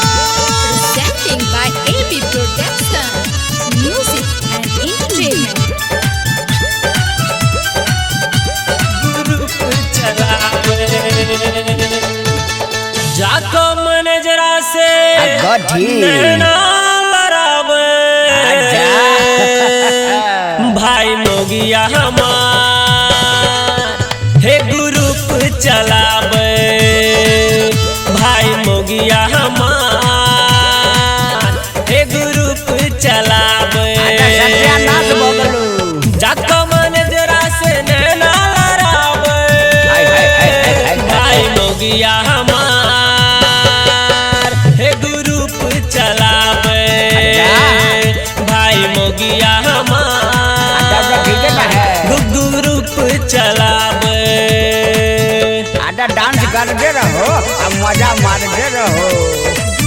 Presenting by AB Production, Music and Entertainment. जाको मनजरा से नैना लड़ावे भाई मोगिया हमार हे ग्रुप चलावे भाई मोगिया हमार हे ग्रुप चलावे जाको मनजरा से नैना लड़ावे भाई मोगिया हमार हे ग्रुप चलावे भाई मोगिया हमार ग्रुप चलावे डांस करते रहो अब मजा मारते रहो।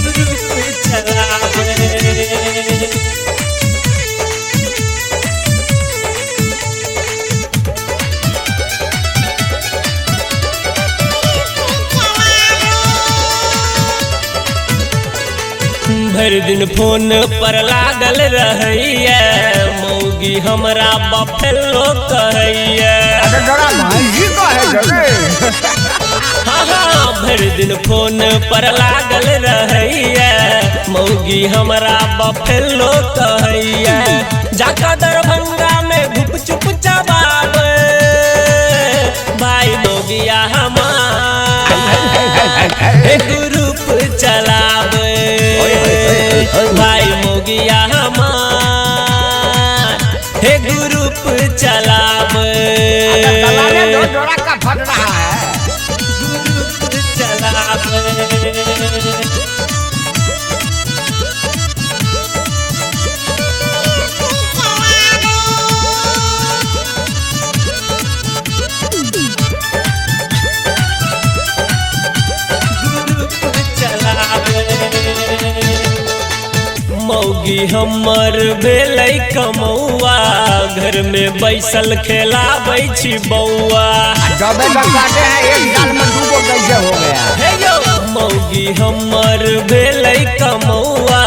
ग्रुप चलावे भर दिन फोन पर लागल रहिए मौगी हमरा बफेलो कहैया हाँ भर दिन फोन पर लागल रहिए मौगी हमरा बफेलो कहैया जाका दरभंगा में गुप चुप चबावे भाई मोगिया हमार ग्रुप चलावे भाई मोगिया हमार हे ग्रुप चलावे का फट रहा है। ग्रुप चलावे मौगी हमर भेलै कमौआ घर में बैसल खेलाबै छी बौआ जबे बताते हैं एक साल में दूगो कैसे हो गया। हे यो मौगी हमर भेलै कमौआ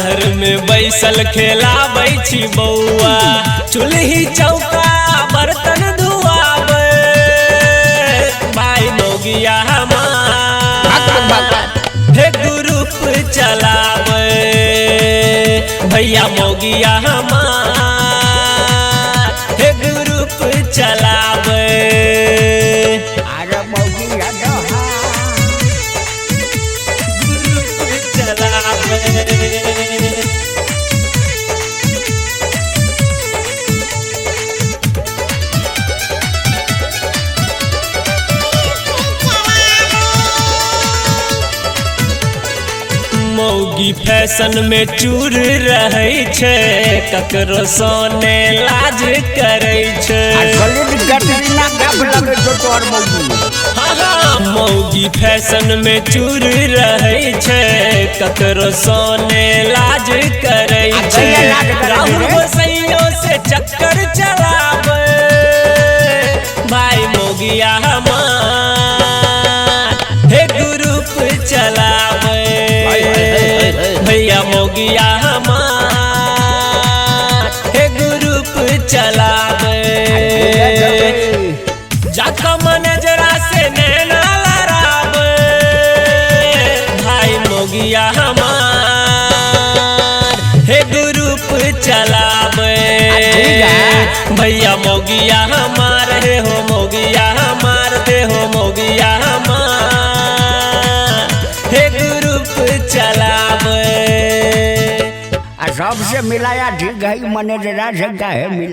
घर में बैसल खेलाबै छी बौआ चूल्ही चौका बर्तन धुआबै भाई मोगिया हमार हे ग्रुप चलावे भैया मोगिया हमार हे ग्रुप चलावे अरे मौगिया ग्रुप चलावे मौगी फैशन में चूर रहै छै ककरो सोने लाज करै छै हाँ मौगी फैशन में चूर रहै छै ककरो सोने लाज करै छै राहुल गोसैयों से चक्कर चलावे भाई मोगिया हमार हे ग्रुप चलावे भैया मोगिया हमार हे ग्रुप चलावे जाका मनजरा से नैना लड़ावे भाई मोगिया हमार हे ग्रुप चलावे भैया मोगिया हमार हे हो मोगिया हमार दे हो मोगिया हमार हे ग्रुप चलावे सबसे मिलाया ठीक है मैनेजरा से है मिला।